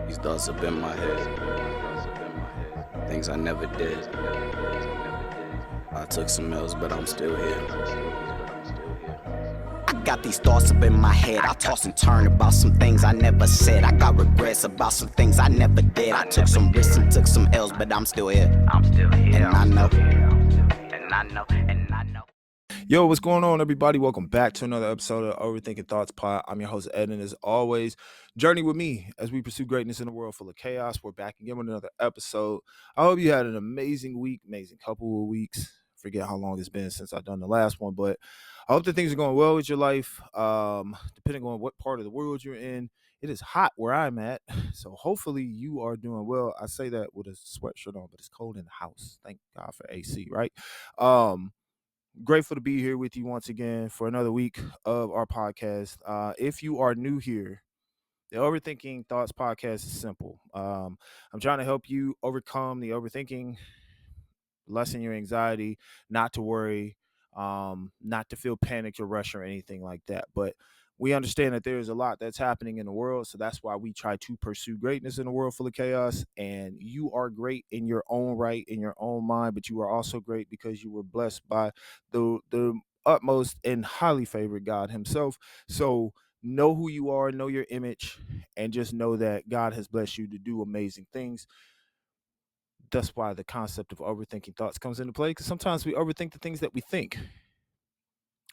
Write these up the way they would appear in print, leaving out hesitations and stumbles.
These thoughts up in my head, things I never did. I took some L's, but I'm still here. I got these thoughts up in my head. I toss and turn about some things I never said. I got regrets about some things I never did. I took some risks and took some L's, but I'm still here. And I know. Yo, what's going on, everybody? Welcome back to another episode of Overthinking Thoughts Pod. I'm your host, Ed, and as always, journey with me as we pursue greatness in a world full of chaos. We're back again with another episode. I hope you had an amazing week, amazing couple of weeks. Forget how long it's been since I've done the last one, but I hope that things are going well with your life. Depending on what part of the world you're in, it is hot where I'm at, so hopefully you are doing well. I say that with a sweatshirt on, but it's cold in the house. Thank God for AC, right? Grateful to be here with you once again for another week of our podcast. If you are new here, the Overthinking Thoughts podcast is simple. I'm trying to help you overcome the overthinking, lessen your anxiety, not to worry, not to feel panicked or rush or anything like that. But we understand that there's a lot that's happening in the world. So that's why we try to pursue greatness in a world full of chaos. And you are great in your own right, in your own mind, but you are also great because you were blessed by the utmost and highly favored God himself. So know who you are, know your image, and just know that God has blessed you to do amazing things. That's why the concept of overthinking thoughts comes into play, because sometimes we overthink the things that we think,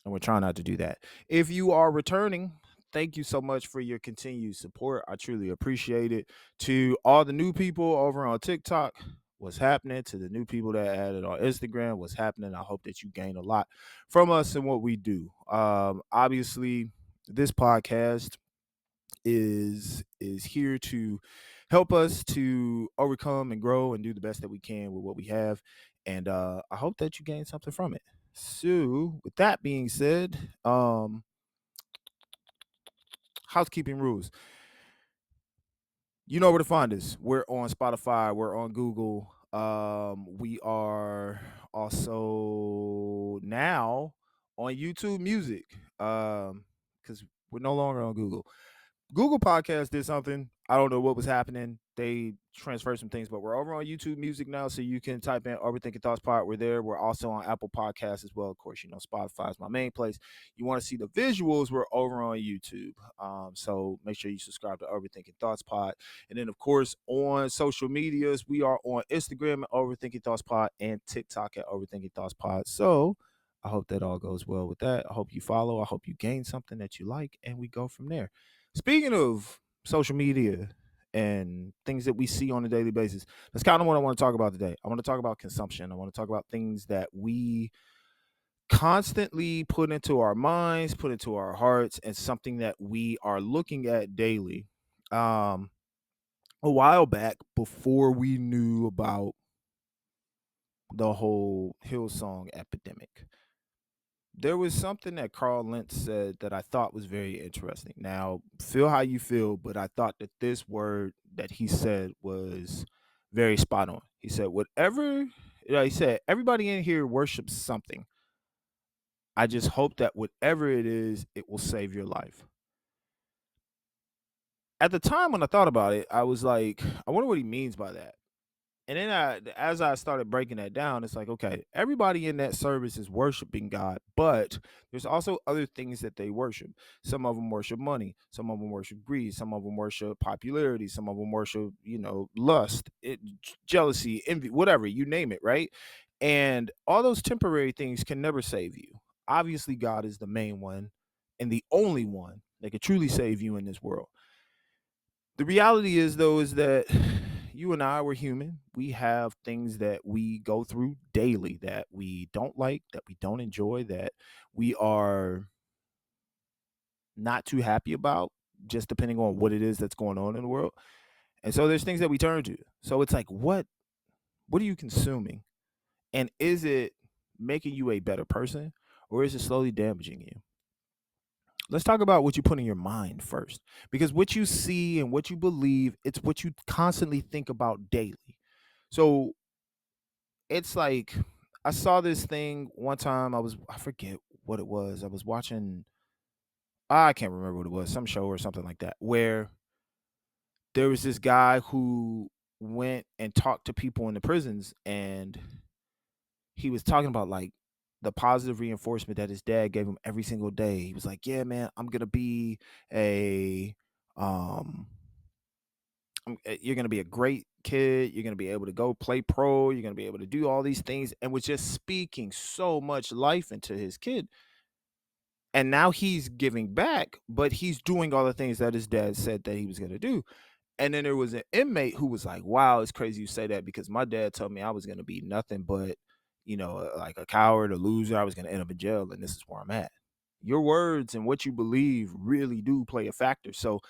and we're trying not to do that. If you are returning, thank you so much for your continued support. I truly appreciate it. To all the new people over on TikTok, what's happening? To the new people that added on Instagram, what's happening? I hope that you gain a lot from us and what we do. Obviously, this podcast is here to help us to overcome and grow and do the best that we can with what we have, and I hope that you gain something from it. So with that being said, housekeeping rules. You know where to find us. We're on Spotify, we're on Google, we are also now on YouTube Music, because we're no longer on Google Podcast did something. I don't know what was happening. They transferred some things, but we're over on YouTube Music now, so you can type in Overthinking Thoughts Pod. We're there. We're also on Apple Podcasts as well. Of course, you know, Spotify is my main place. You want to see the visuals, we're over on YouTube. So make sure you subscribe to Overthinking Thoughts Pod. And then, of course, on social medias, we are on Instagram at Overthinking Thoughts Pod and TikTok at Overthinking Thoughts Pod. So I hope that all goes well with that. I hope you follow. I hope you gain something that you like, and we go from there. Speaking of social media and things that we see on a daily basis, that's kind of what I want to talk about today. I want to talk about consumption. I want to talk about things that we constantly put into our minds, put into our hearts, and something that we are looking at daily. A while back, before we knew about the whole Hillsong epidemic, there was something that Carl Lentz said that I thought was very interesting. Now, feel how you feel, but I thought that this word that he said was very spot on. He said, he said, everybody in here worships something. I just hope that whatever it is, it will save your life. At the time when I thought about it, I was like, I wonder what he means by that. And then as I started breaking that down, it's like, okay, everybody in that service is worshiping God, but there's also other things that they worship. Some of them worship money. Some of them worship greed. Some of them worship popularity. Some of them worship, lust, jealousy, envy, whatever, you name it, right? And all those temporary things can never save you. Obviously, God is the main one and the only one that can truly save you in this world. The reality is, though, is that you and I were human. We have things that we go through daily that we don't like, that we don't enjoy, that we are not too happy about, just depending on what it is that's going on in the world. And so there's things that we turn to. So it's like, what are you consuming? And is it making you a better person, or is it slowly damaging you? Let's talk about what you put in your mind first, because what you see and what you believe, it's what you constantly think about daily. So it's like, I saw this thing one time. I forget what it was. I was watching, I can't remember what it was, some show or something like that, where There was this guy who went and talked to people in the prisons, and he was talking about like the positive reinforcement that his dad gave him every single day. He was like, "Yeah, man, I'm gonna be a um you're going to be a great kid. You're going to be able to go play pro. You're going to be able to do all these things," and was just speaking so much life into his kid. And now he's giving back, but he's doing all the things that his dad said that he was going to do. And then there was an inmate who was like, "Wow, it's crazy you say that because my dad told me I was going to be nothing but, like a coward, a loser. I was going to end up in jail, and this is where I'm at." Your words and what you believe really do play a factor. So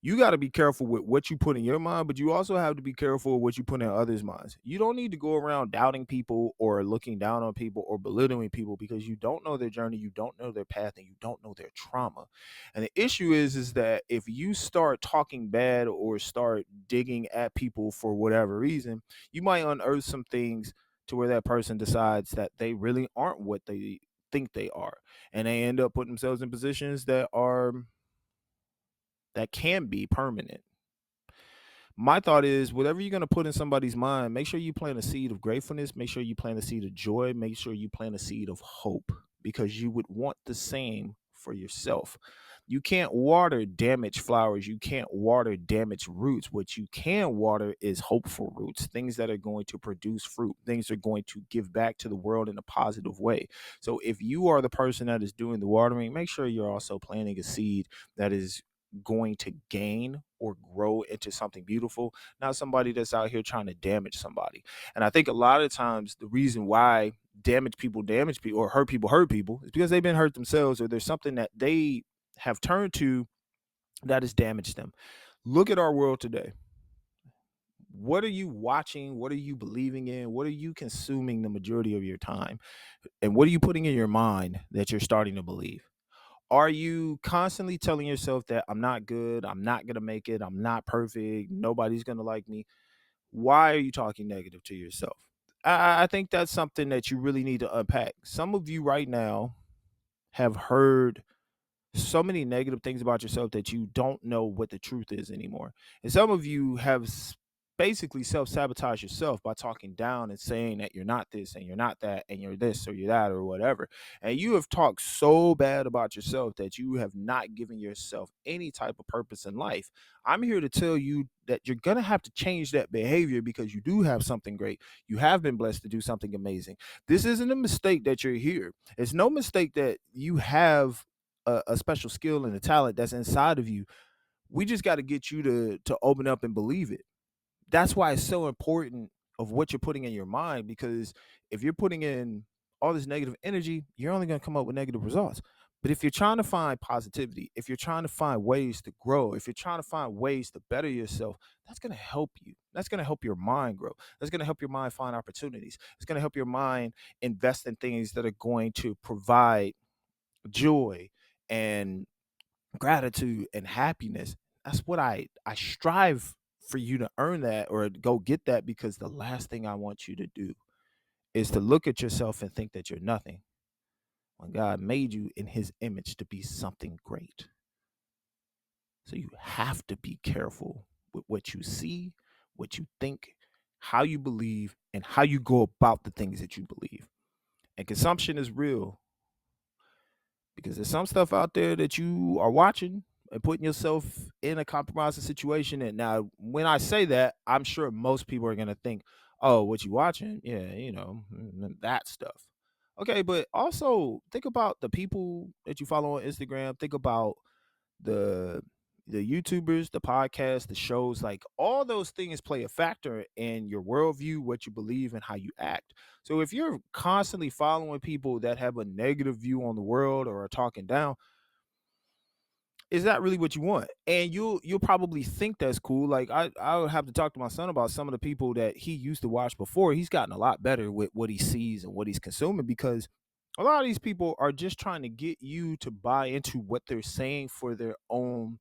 you got to be careful with what you put in your mind, but you also have to be careful with what you put in others' minds. You don't need to go around doubting people or looking down on people or belittling people because you don't know their journey, you don't know their path, and you don't know their trauma. And the issue is that if you start talking bad or start digging at people for whatever reason, you might unearth some things to where that person decides that they really aren't what they think they are, and they end up putting themselves in positions that can be permanent. My thought is whatever you're going to put in somebody's mind, make sure you plant a seed of gratefulness, make sure you plant a seed of joy, make sure you plant a seed of hope, because you would want the same for yourself. You can't water damaged flowers, you can't water damaged roots. What you can water is hopeful roots, things that are going to produce fruit, things that are going to give back to the world in a positive way. So if you are the person that is doing the watering, make sure you're also planting a seed that is going to gain or grow into something beautiful, not somebody that's out here trying to damage somebody. And I think a lot of times the reason why damage people or hurt people is because they've been hurt themselves, or there's something that they have turned to that has damaged them. Look at our world today. What are you watching? What are you believing in? What are you consuming the majority of your time? And what are you putting in your mind that you're starting to believe? Are you constantly telling yourself that I'm not good, I'm not going to make it, I'm not perfect, nobody's going to like me? Why are you talking negative to yourself? I think that's something that you really need to unpack. Some of you right now have heard so many negative things about yourself that you don't know what the truth is anymore. And some of you have basically self sabotage yourself by talking down and saying that you're not this and you're not that and you're this or you're that or whatever. And you have talked so bad about yourself that you have not given yourself any type of purpose in life. I'm here to tell you that you're going to have to change that behavior because you do have something great. You have been blessed to do something amazing. This isn't a mistake that you're here. It's no mistake that you have a special skill and a talent that's inside of you. We just got to get you to open up and believe it. That's why it's so important of what you're putting in your mind, because if you're putting in all this negative energy, you're only going to come up with negative results. But if you're trying to find positivity, if you're trying to find ways to grow, if you're trying to find ways to better yourself, that's going to help you. That's going to help your mind grow. That's going to help your mind find opportunities. It's going to help your mind invest in things that are going to provide joy and gratitude and happiness. That's what I strive for you to earn that or go get that, because the last thing I want you to do is to look at yourself and think that you're nothing when God made you in his image to be something great. So you have to be careful with what you see, what you think, how you believe, and how you go about the things that you believe. And consumption is real, because there's some stuff out there that you are watching and putting yourself in a compromising situation. And now, when I say that, I'm sure most people are gonna think, "Oh, what you watching? Yeah, that stuff." Okay, but also think about the people that you follow on Instagram. Think about the the YouTubers, the podcasts, the shows, like all those things play a factor in your worldview, what you believe, and how you act. So if you're constantly following people that have a negative view on the world or are talking down, is that really what you want? And you'll probably think that's cool. Like I would have to talk to my son about some of the people that he used to watch before. He's gotten a lot better with what he sees and what he's consuming, because a lot of these people are just trying to get you to buy into what they're saying for their own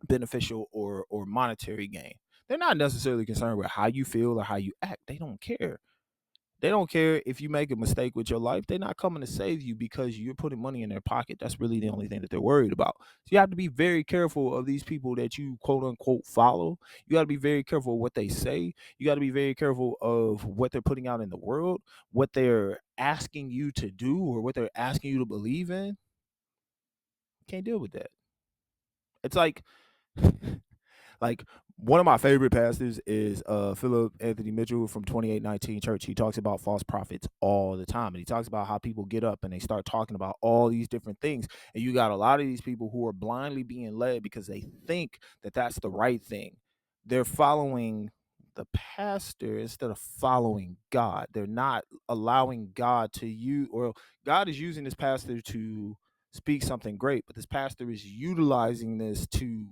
beneficial or monetary gain. They're not necessarily concerned with how you feel or how you act. They don't care. They don't care if you make a mistake with your life. They're not coming to save you because you're putting money in their pocket. That's really the only thing that they're worried about. So you have to be very careful of these people that you quote unquote follow. You got to be very careful of what they say. You got to be very careful of what they're putting out in the world, what they're asking you to do, or what they're asking you to believe in. Can't deal with that. It's like one of my favorite pastors is Philip Anthony Mitchell from 2819 Church. He talks about false prophets all the time. And he talks about how people get up and they start talking about all these different things. And you got a lot of these people who are blindly being led because they think that that's the right thing. They're following the pastor instead of following God. They're not allowing God to use, or God is using this pastor to speak something great, but this pastor is utilizing this to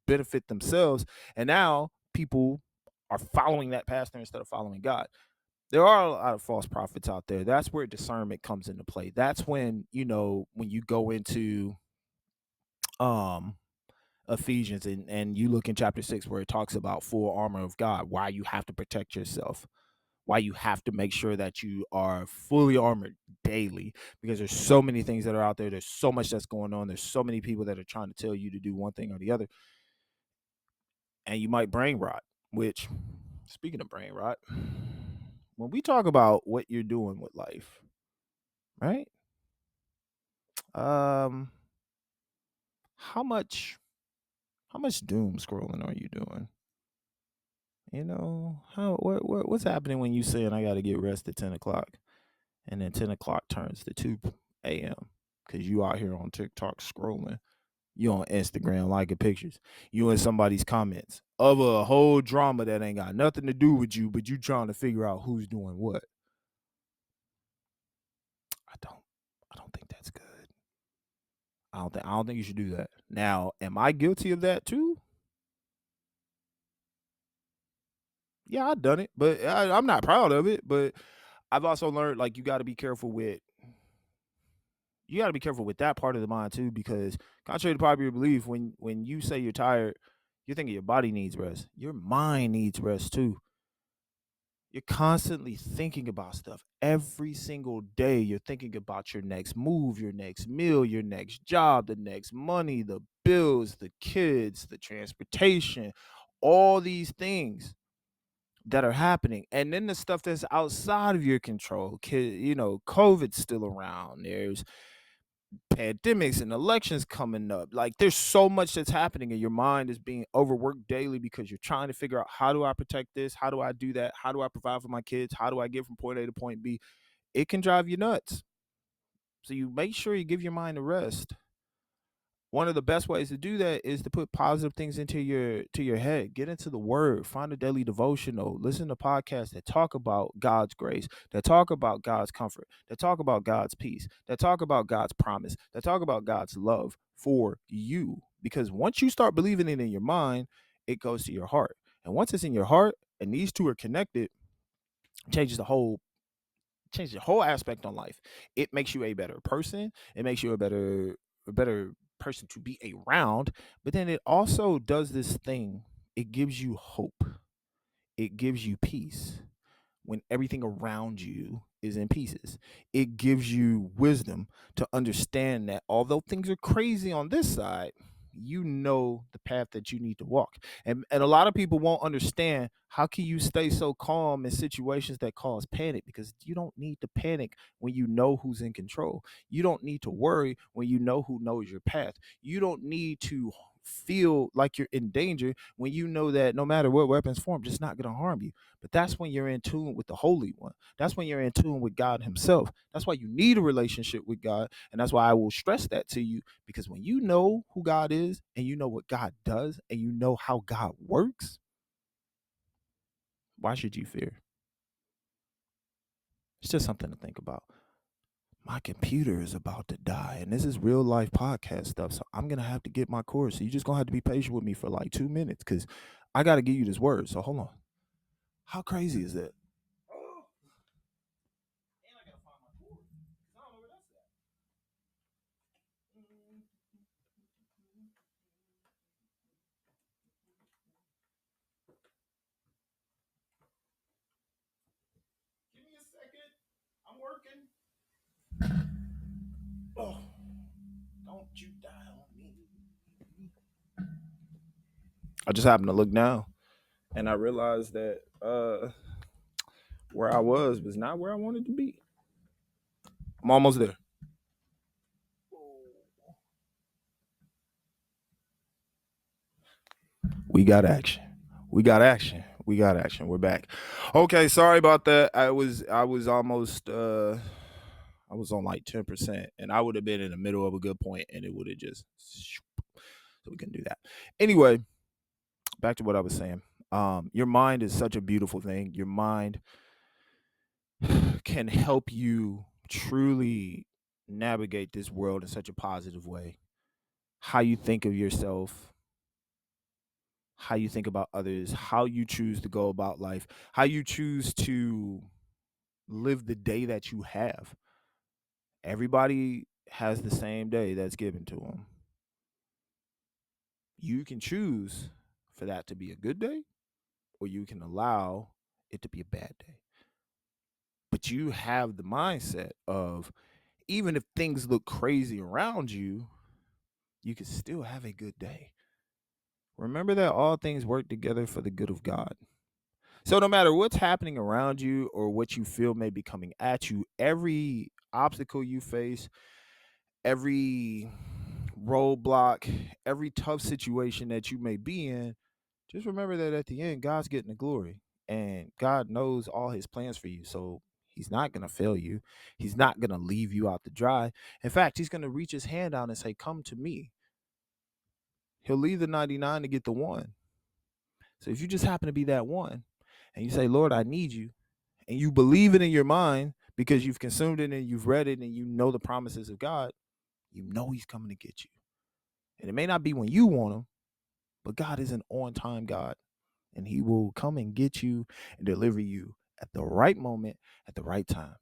benefit themselves. And now people are following that pastor instead of following God. There are a lot of false prophets out there. That's where discernment comes into play. That's when, when you go into um Ephesians and you look in chapter 6 where it talks about full armor of God, why you have to protect yourself, why you have to make sure that you are fully armored daily, because there's so many things that are out there. There's so much that's going on. There's so many people that are trying to tell you to do one thing or the other, and you might brain rot. Which, speaking of brain rot, when we talk about what you're doing with life, right? Um, how much doom scrolling are you doing? What's happening when you saying I got to get rest at 10 o'clock, and then 10 o'clock turns to 2 a.m. because you out here on TikTok scrolling. You on Instagram liking pictures. You in somebody's comments of a whole drama that ain't got nothing to do with you, but you trying to figure out who's doing what. I don't think that's good. I don't think you should do that. Now, am I guilty of that too? Yeah, I've done it, but I'm not proud of it. But I've also learned, like, you got to be careful with that part of the mind too, because contrary to popular belief, when you say you're tired, you're thinking your body needs rest. Your mind needs rest too. You're constantly thinking about stuff every single day. You're thinking about your next move, your next meal, your next job, the next money, the bills, the kids, the transportation, all these things that are happening. And then the stuff that's outside of your control. COVID's still around. There's pandemics and elections coming up. Like, there's so much that's happening, and your mind is being overworked daily because you're trying to figure out, how do I protect this? How do I do that? How do I provide for my kids? How do I get from point A to point B? It can drive you nuts. So you make sure you give your mind a rest. One of the best ways to do that is to put positive things into your head. Get into the word, find a daily devotional, listen to podcasts that talk about God's grace, that talk about God's comfort, that talk about God's peace, that talk about God's promise, that talk about God's love for you. Because once you start believing it in your mind, it goes to your heart. And once it's in your heart and these two are connected, it changes the whole aspect on life. It makes you a better person. It makes you a better person to be around. But then it also does this thing. It gives you hope. It gives you peace when everything around you is in pieces. It gives you wisdom to understand that although things are crazy on this side, you know the path that you need to walk. And a lot of people won't understand, how can you stay so calm in situations that cause panic? Because you don't need to panic when you know who's in control. You don't need to worry when you know who knows your path. You don't need to feel like you're in danger when you know that no matter what weapons form, it's not going to harm you. But that's when you're in tune with the Holy One. That's when you're in tune with God Himself. That's why you need a relationship with God. And that's why I will stress that to you, because when you know who God is and you know what God does and you know how God works, why should you fear? It's just something to think about. My computer is about to die, and this is real life podcast stuff. So I'm going to have to get my course. So you're just going to have to be patient with me for like 2 minutes, because I got to give you this word. So hold on. How crazy is that? And I gotta find my cord, 'cause I don't know where that's at. working. Oh, don't you die on me. I just happened to look down and I realized that where I was not where I wanted to be. I'm almost there. We got action. We got action. We got action. We're back. Okay, sorry about that. I was almost I was on like 10%, and I would have been in the middle of a good point, and it would have just so we couldn't do that. Anyway, back to what I was saying. Your mind is such a beautiful thing. Your mind can help you truly navigate this world in such a positive way. How you think of yourself, how you think about others, how you choose to go about life, how you choose to live the day that you have. Everybody has the same day that's given to them. You can choose for that to be a good day, or you can allow it to be a bad day. But you have the mindset of, even if things look crazy around you, you can still have a good day. Remember that all things work together for the good of God. So no matter what's happening around you or what you feel may be coming at you, every obstacle you face, every roadblock, every tough situation that you may be in, just remember that at the end, God's getting the glory and God knows all his plans for you. So he's not going to fail you. He's not going to leave you out to dry. In fact, he's going to reach his hand out and say, come to me. He'll leave the 99 to get the one. So if you just happen to be that one and you say, Lord, I need you, and you believe it in your mind because you've consumed it and you've read it and you know the promises of God, you know he's coming to get you. And it may not be when you want him, but God is an on-time God, and he will come and get you and deliver you at the right moment, at the right time.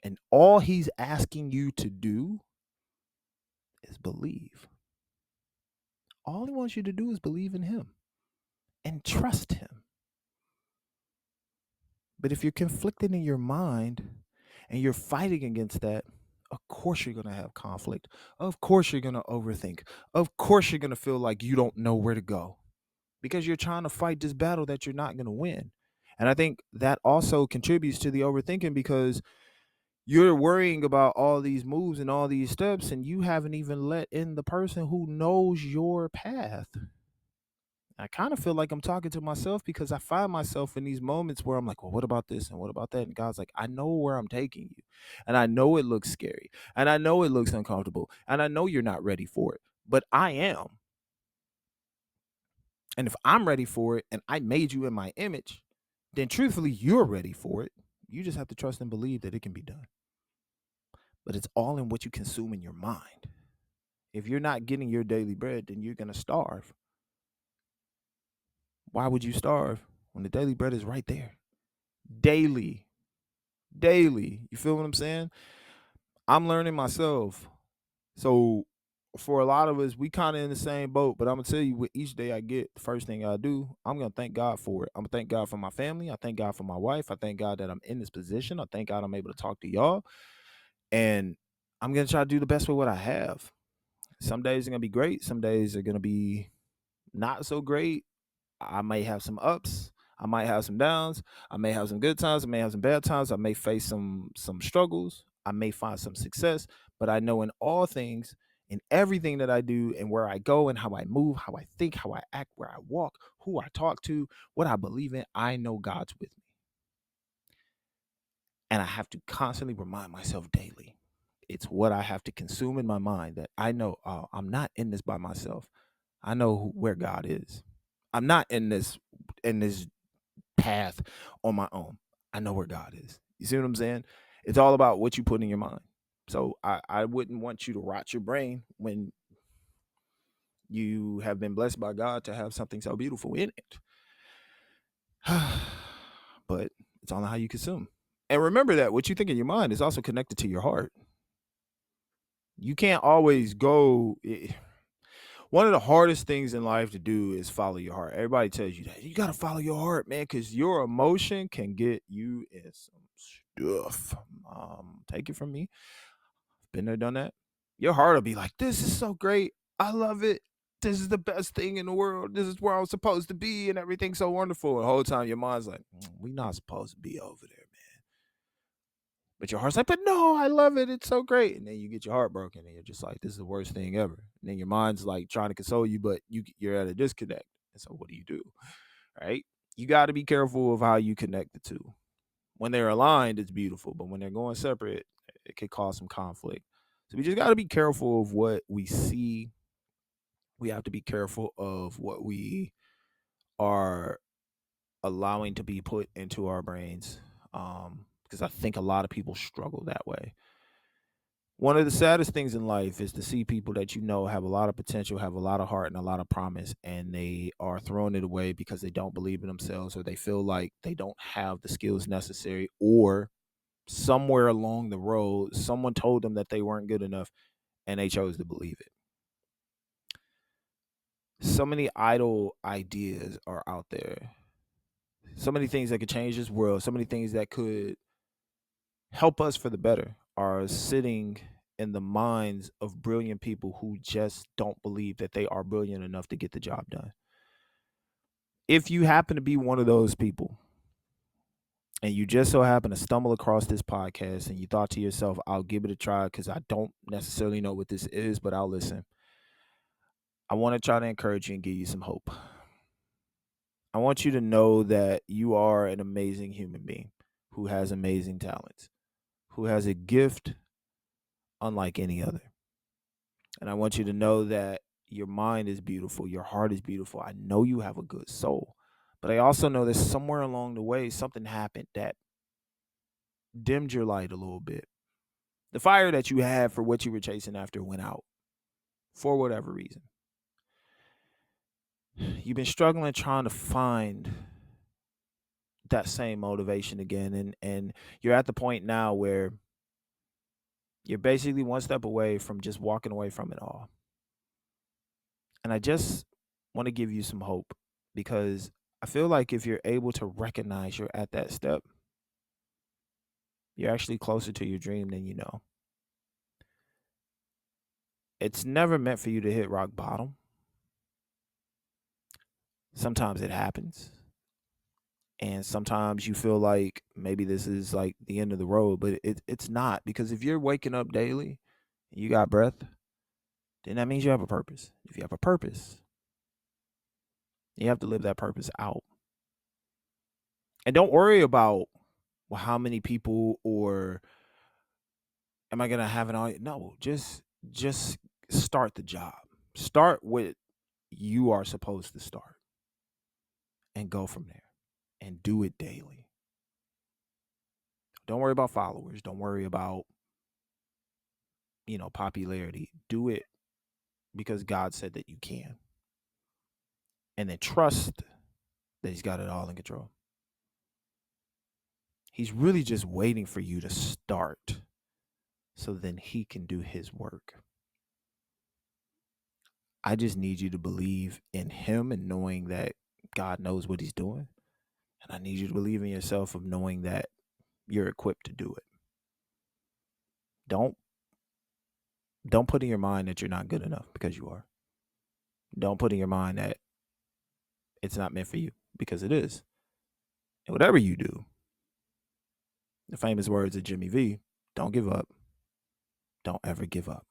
And all he's asking you to do is believe. All he wants you to do is believe in him and trust him. But if you're conflicted in your mind and you're fighting against that, of course you're going to have conflict. Of course you're going to overthink. Of course you're going to feel like you don't know where to go because you're trying to fight this battle that you're not going to win. And I think that also contributes to the overthinking because you're worrying about all these moves and all these steps, and you haven't even let in the person who knows your path. I kind of feel like I'm talking to myself because I find myself in these moments where I'm like, well, what about this and what about that? And God's like, I know where I'm taking you. And I know it looks scary. And I know it looks uncomfortable. And I know you're not ready for it. But I am. And if I'm ready for it and I made you in my image, then truthfully, you're ready for it. You just have to trust and believe that it can be done. But it's all in what you consume in your mind. If you're not getting your daily bread, then you're going to starve. Why would you starve when the daily bread is right there? Daily. You feel what I'm saying? I'm learning myself. So for a lot of us, we kind of in the same boat, but I'm gonna tell you, with each day I get, the first thing I do, I'm gonna thank God for it. I'm gonna thank God for my family. I thank God for my wife. I thank God that I'm in this position. I thank God I'm able to talk to y'all. And I'm gonna try to do the best with what I have. Some days are gonna be great. Some days are gonna be not so great. I may have some ups. I might have some downs. I may have some good times. I may have some bad times. I may face some struggles. I may find some success. But I know in all things, in everything that I do, and where I go, and how I move, how I think, how I act, where I walk, who I talk to, what I believe in, I know God's with me. And I have to constantly remind myself daily. It's what I have to consume in my mind, that I know, oh, I'm not in this by myself. I know where God is. I'm not in this path on my own. I know where God is. You see what I'm saying? It's all about what you put in your mind. So I wouldn't want you to rot your brain when you have been blessed by God to have something so beautiful in it. But it's all how you consume. And remember that what you think in your mind is also connected to your heart. You can't always go. One of the hardest things in life to do is follow your heart. Everybody tells you that. You got to follow your heart, man, because your emotion can get you in some stuff. Take it from me. Been there, done that. Your heart will be like, this is so great. I love it. This is the best thing in the world. This is where I'm supposed to be, and everything's so wonderful. And the whole time your mind's like, we not supposed to be over there, man. But your heart's like, but no, I love it. It's so great. And then you get your heart broken, and you're just like, this is the worst thing ever. And then your mind's like trying to console you, but you're at a disconnect. And so what do? Right? You got to be careful of how you connect the two. When they're aligned, it's beautiful, but when they're going separate, it could cause some conflict. So we just got to be careful of what we see. We have to be careful of what we are allowing to be put into our brains, because I think a lot of people struggle that way. One of the saddest things in life is to see people that you know have a lot of potential, have a lot of heart and a lot of promise, and they are throwing it away because they don't believe in themselves, or they feel like they don't have the skills necessary, or somewhere along the road someone told them that they weren't good enough and they chose to believe it. So many idle ideas are out there, so many things that could change this world, so many things that could help us for the better are sitting in the minds of brilliant people who just don't believe that they are brilliant enough to get the job done. If you happen to be one of those people and you just so happen to stumble across this podcast and you thought to yourself, I'll give it a try because I don't necessarily know what this is, but I'll listen. I want to try to encourage you and give you some hope. I want you to know that you are an amazing human being who has amazing talents, who has a gift unlike any other. And I want you to know that your mind is beautiful, your heart is beautiful. I know you have a good soul, but I also know that somewhere along the way, something happened that dimmed your light a little bit. The fire that you had for what you were chasing after went out for whatever reason. You've been struggling trying to find that same motivation again, and you're at the point now where you're basically one step away from just walking away from it all. And I just want to give you some hope, because I feel like if you're able to recognize you're at that step, you're actually closer to your dream than you know. It's never meant for you to hit rock bottom. Sometimes it happens. And sometimes you feel like maybe this is like the end of the road, but it's not, because if you're waking up daily and you got breath, then that means you have a purpose. If you have a purpose, you have to live that purpose out. And don't worry about, well, how many people, or am I gonna have an audience? No, just start the job. Start with you are supposed to start and go from there and do it daily. Don't worry about followers. Don't worry about, popularity. Do it because God said that you can. And then trust that He's got it all in control. He's really just waiting for you to start so then He can do His work. I just need you to believe in Him and knowing that God knows what He's doing. And I need you to believe in yourself of knowing that you're equipped to do it. Don't put in your mind that you're not good enough, because you are. Don't put in your mind that it's not meant for you, because it is. And whatever you do, the famous words of Jimmy V, don't give up. Don't ever give up.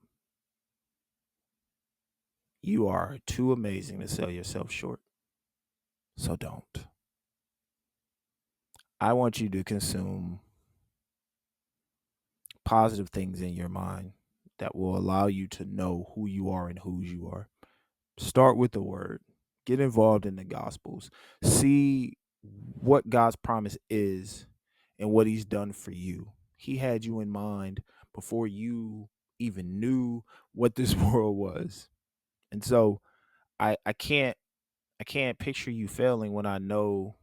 You are too amazing to sell yourself short. So don't. I want you to consume positive things in your mind that will allow you to know who you are and whose you are. Start with the word. Get involved in the gospels. See what God's promise is and what He's done for you. He had you in mind before you even knew what this world was. And so I can't picture you failing when I know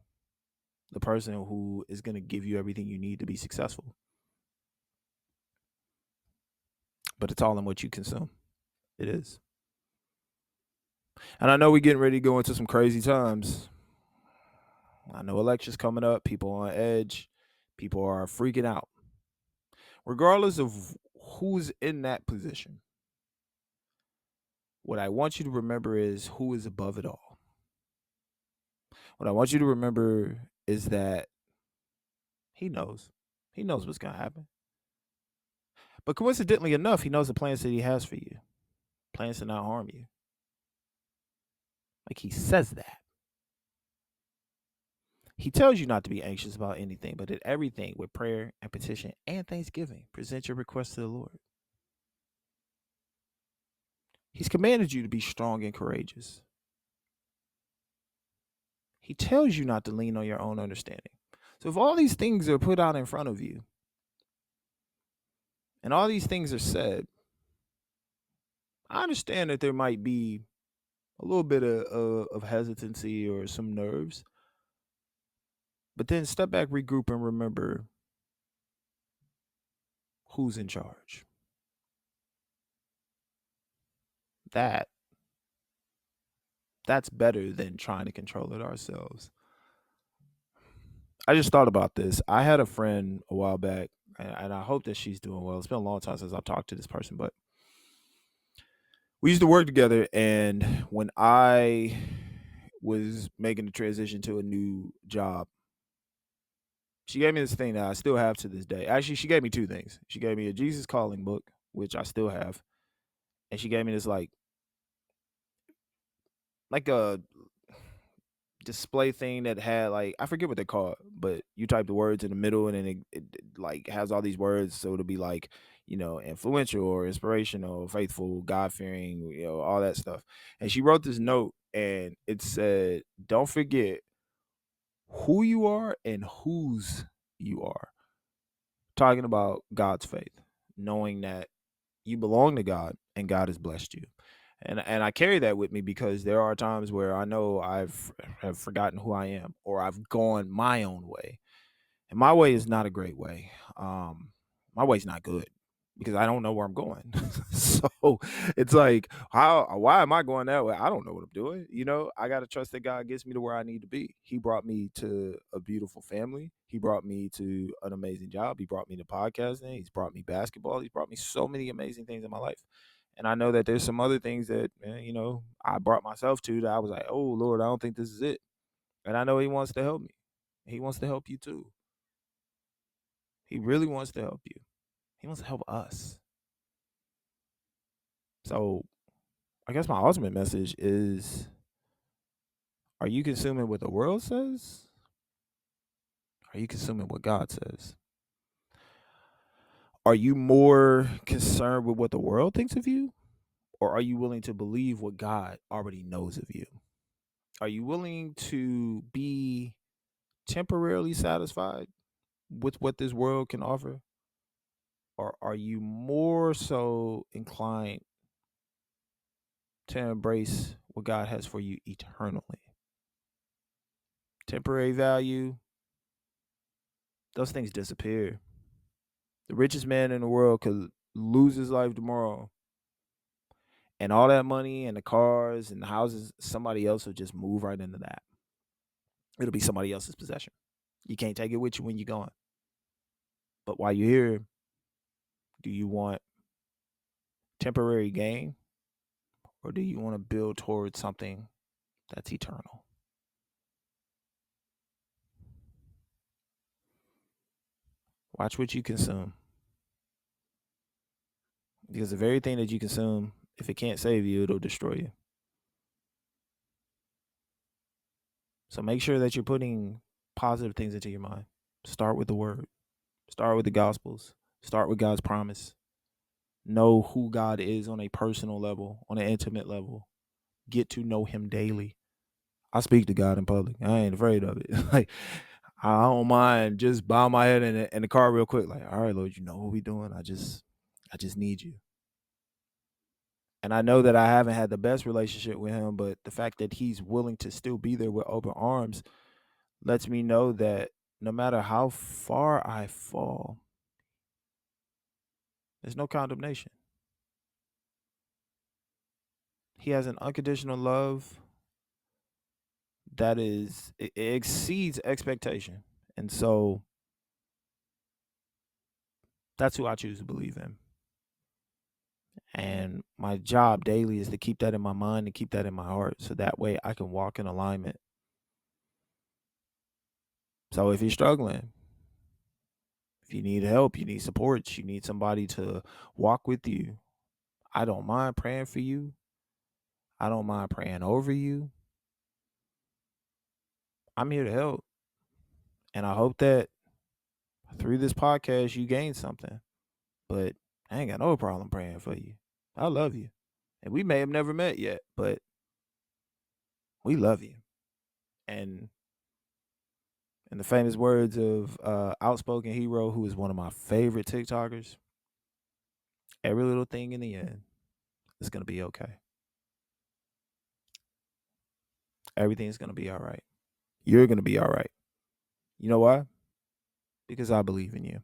the person who is going to give you everything you need to be successful. But it's all in what you consume. It is. And I know we're getting ready to go into some crazy times. I know elections coming up, people on edge, people are freaking out. regardless of who's in that position, what I want you to remember is who is above it all. What I want you to remember is that he knows. He knows what's going to happen. But coincidentally enough, he knows the plans that he has for you. Plans to not harm you. Like he says that. He tells you not to be anxious about anything, but in everything with prayer and petition and thanksgiving, present your requests to the Lord. He's commanded you to be strong and courageous. He tells you not to lean on your own understanding. So if all these things are put out in front of you and all these things are said, I understand that there might be a little bit of hesitancy or some nerves, but then step back, regroup, and remember who's in charge. That that's better than trying to control it ourselves. I just thought about this. I had a friend a while back, and I hope that she's doing well. It's been a long time since I've talked to this person, but we used to work together. And when I was making the transition to a new job, she gave me this thing that I still have to this day. Actually, she gave me two things. She gave me a Jesus Calling book, which I still have, and she gave me this like a display thing that had like I forget what they're called, but you type the words in the middle and then it like has all these words, so it'll be like influential or inspirational, faithful, God fearing, all that stuff. And she wrote this note, and it said, "Don't forget who you are and whose you are." Talking about God's faith, knowing that you belong to God and God has blessed you. And I carry that with me because there are times where I know have forgotten who I am, or I've gone my own way. And my way is not a great way. My way's not good because I don't know where I'm going. So it's like, why am I going that way? I don't know what I'm doing. I got to trust that God gets me to where I need to be. He brought me to a beautiful family. He brought me to an amazing job. He brought me to podcasting. He's brought me basketball. He's brought me so many amazing things in my life. And I know that there's some other things that, I brought myself to that I was like, oh, Lord, I don't think this is it. And I know he wants to help me. He wants to help you too. He really wants to help you. He wants to help us. So I guess my ultimate message is, are you consuming what the world says? Are you consuming what God says? Are you more concerned with what the world thinks of you? Or are you willing to believe what God already knows of you? Are you willing to be temporarily satisfied with what this world can offer? Or are you more so inclined to embrace what God has for you eternally? Temporary value, those things disappear. The richest man in the world could lose his life tomorrow, and all that money and the cars and the houses, somebody else will just move right into that. It'll be somebody else's possession. You can't take it with you when you're gone. But while you're here, do you want temporary gain, or do you want to build towards something that's eternal? Watch what you consume. Because the very thing that you consume, if it can't save you, it'll destroy you. So make sure that you're putting positive things into your mind. Start with the word. Start with the gospels. Start with God's promise. Know who God is on a personal level, on an intimate level. Get to know him daily. I speak to God in public. I ain't afraid of it. Like, I don't mind just bow my head in the car real quick. Like, all right, Lord, you know what we doing. I just need you. And I know that I haven't had the best relationship with him, but the fact that he's willing to still be there with open arms lets me know that no matter how far I fall, there's no condemnation. He has an unconditional love that it exceeds expectation. And so That's who I choose to believe in. And my job daily is to keep that in my mind and keep that in my heart so that way I can walk in alignment. So if you're struggling, if you need help, you need support, you need somebody to walk with you, I don't mind praying for you. I don't mind praying over you. I'm here to help. And I hope that through this podcast you gain something. But I ain't got no problem praying for you. I love you. And we may have never met yet, but we love you. And in the famous words of Outspoken Hero, who is one of my favorite TikTokers, every little thing in the end is going to be okay. Everything's going to be all right. You're going to be all right. You know why? Because I believe in you.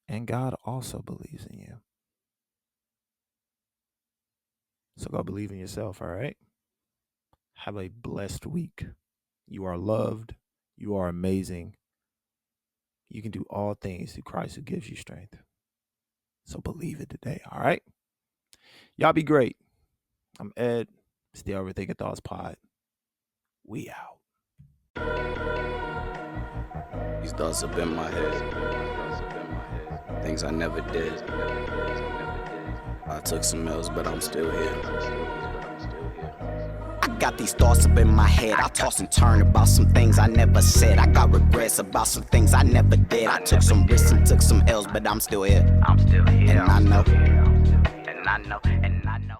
And God also believes in you. So go believe in yourself, all right? Have a blessed week. You are loved. You are amazing. You can do all things through Christ who gives you strength. So believe it today, all right? Y'all be great. I'm Ed. It's the Overthinking Thoughts Pod. We out. These thoughts up in my head. Things I never did. I took some L's, but I'm still here. Got these thoughts up in my head. I toss and turn about some things I never said. I got regrets about some things I never did. I took some risks and took some L's, but I'm still here. And I know. And I know.